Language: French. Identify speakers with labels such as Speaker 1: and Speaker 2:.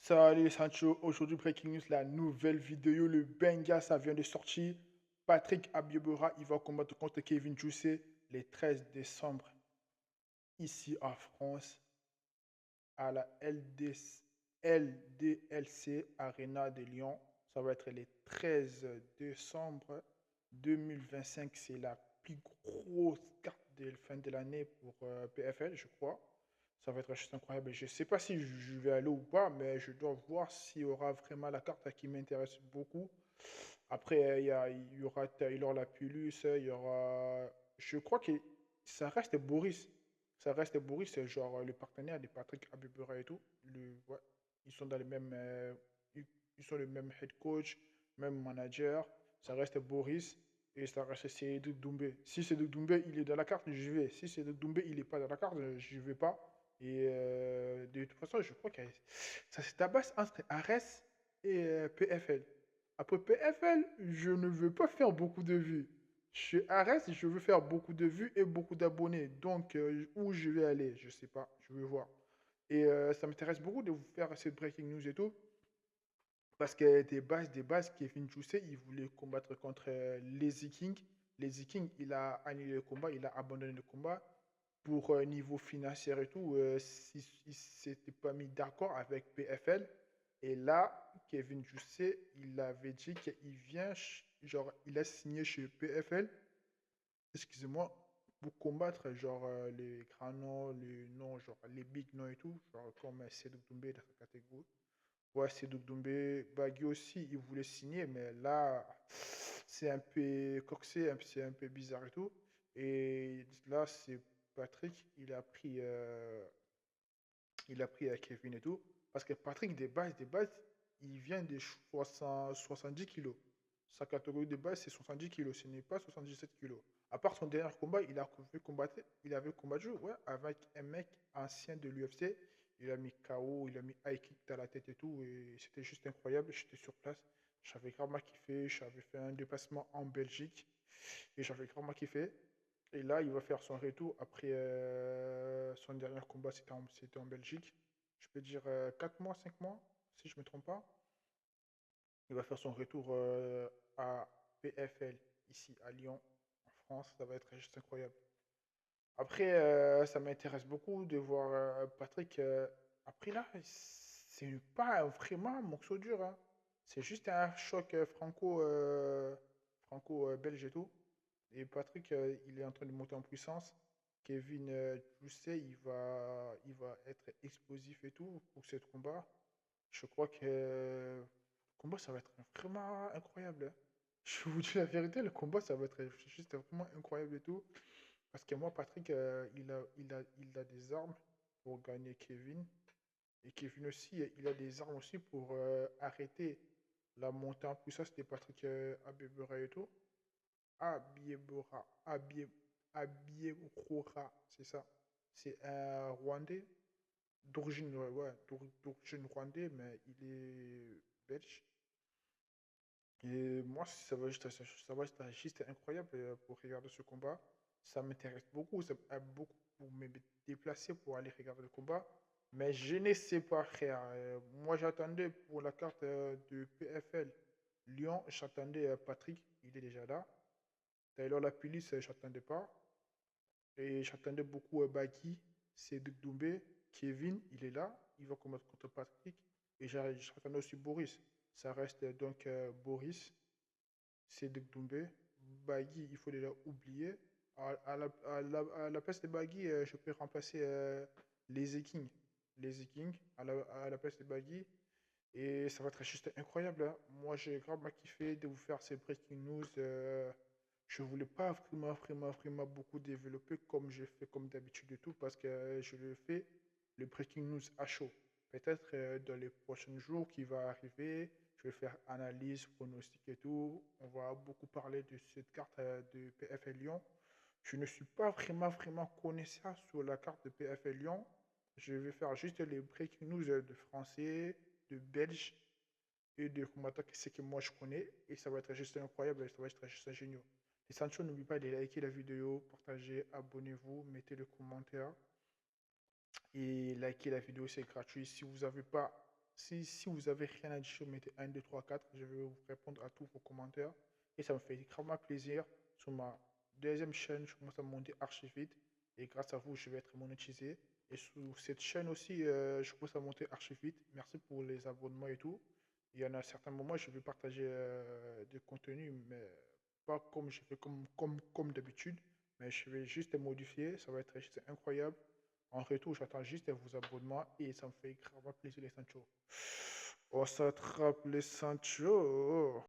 Speaker 1: Salut Sancho, aujourd'hui Breaking News, la nouvelle vidéo, le Benga, ça vient de sortir. Patrick Abiebora, il va combattre contre Kevin Jousset le 13 décembre, ici en France, à la LDLC Arena de Lyon. Ça va être le 13 décembre 2025. C'est la plus grosse carte de fin de l'année pour PFL, je crois. Ça va être juste incroyable. Je ne sais pas si je vais aller ou pas, mais je dois voir s'il y aura vraiment la carte qui m'intéresse beaucoup. Après, il y aura Taylor Lapillus, il y aura. Je crois que ça reste Boris. Ça reste Boris, c'est genre le partenaire de Patrick Abibura et tout. Ouais, ils sont dans le même. Ils sont le même head coach, même manager. Ça reste Boris et ça reste Cédric Doumbé. Si Cédric Doumbé il est dans la carte, je vais. Si Cédric Doumbé il n'est pas dans la carte, je ne vais pas. Et de toute façon, je crois que ça se tabasse entre Ares et PFL. Après PFL, je ne veux pas faire beaucoup de vues. Chez Ares, je veux faire beaucoup de vues et beaucoup d'abonnés. Donc, où je vais aller, je ne sais pas. Je vais voir. Et ça m'intéresse beaucoup de vous faire cette breaking news et tout. Parce que des bases, Kevin Jousset, il voulait combattre contre Lazy King. Lazy King, il a annulé le combat, il a abandonné le combat. Pour niveau financier et tout, il ne s'était pas mis d'accord avec PFL. Et là, Kevin Jousset, il avait dit qu'il vient, genre, il a signé chez PFL, excusez-moi, pour combattre, genre, les grands noms, les noms, genre, les big noms et tout, genre, comme Cédric Doumbé dans sa catégorie. Ouais, Cédric Doumbé, Bagui aussi, il voulait signer, mais là, c'est un peu coxé, c'est un peu bizarre et tout. Et là, c'est Patrick, il a pris Kevin et tout. Parce que Patrick, des bases, il vient de 70 kilos. Sa catégorie de base, c'est 70 kilos. Ce n'est pas 77 kilos. À part son dernier combat, il avait combattu ouais, avec un mec ancien de l'UFC. Il a mis KO, il a mis high kick dans la tête et tout. Et c'était juste incroyable. J'étais sur place. J'avais gravement kiffé. J'avais fait un déplacement en Belgique. Et j'avais gravement kiffé. Et là, il va faire son retour après son dernier combat, c'était en Belgique. Je peux dire 4 mois, 5 mois, si je ne me trompe pas. Il va faire son retour à PFL, ici à Lyon, en France. Ça va être juste incroyable. Après, ça m'intéresse beaucoup de voir Patrick. Après là, c'est pas vraiment un morceau dur, hein. C'est juste un choc franco-belge et tout. Et Patrick, il est en train de monter en puissance. Kevin, tu sais, il va être explosif et tout pour ce combat. Je crois que le combat, ça va être vraiment incroyable, hein. Je vous dis la vérité, le combat, ça va être juste vraiment incroyable et tout. Parce que moi, Patrick, il a des armes pour gagner Kevin. Et Kevin aussi, il a des armes aussi pour arrêter la montée en puissance de Patrick Abibera et tout. Abiebora, Abiebora, c'est ça. C'est un Rwandais d'origine ouais, d'origine rwandais, mais il est belge. Et moi, ça va être juste incroyable pour regarder ce combat. Ça m'intéresse beaucoup, ça m'aide beaucoup pour me déplacer pour aller regarder le combat. Mais je ne sais pas, frère. Moi, j'attendais pour la carte de PFL Lyon, j'attendais Patrick, il est déjà là. Taylor Lapillis, j'attendais pas. Et j'attendais beaucoup Baki, Cédric Doumbé, Kevin, il est là, il va combattre contre Patrick. Et j'attendais aussi Boris. Ça reste donc Boris, Cédric Doumbé, Bagui, il faut déjà oublier. À la place de Bagui, je peux remplacer les King. Les King à la place de Bagui. Et ça va être juste incroyable, hein. Moi, j'ai grave kiffé de vous faire ces breaking news. Je voulais pas vraiment beaucoup développer comme je fais comme d'habitude et tout parce que je le fais le breaking news à chaud. Peut-être dans les prochains jours qui va arriver, je vais faire analyse, pronostic et tout. On va beaucoup parler de cette carte de PFL Lyon. Je ne suis pas vraiment connaisseur sur la carte de PFL Lyon. Je vais faire juste les breaking news de français, de belge et de combattants que c'est que moi je connais. Et ça va être juste incroyable, et ça va être juste génial. Les Sancho, n'oubliez pas de liker la vidéo, partager, abonnez-vous, mettez le commentaire et liker la vidéo, c'est gratuit. Si vous n'avez pas Si vous avez rien à dire, mettez 1, 2, 3, 4. Je vais vous répondre à tous vos commentaires. Et ça me fait gravement plaisir. Sur ma deuxième chaîne, je commence à monter archi vite. Et grâce à vous, je vais être monétisé. Et sur cette chaîne aussi, je commence à monter archi vite. Merci pour les abonnements et tout. Il y en a certains moments, je vais partager du contenu, mais pas comme je fais comme d'habitude. Mais je vais juste les modifier. Ça va être juste incroyable. En retour, j'attends juste vos abonnements et ça me fait grave plaisir les Sancho. On s'attrape les Sancho.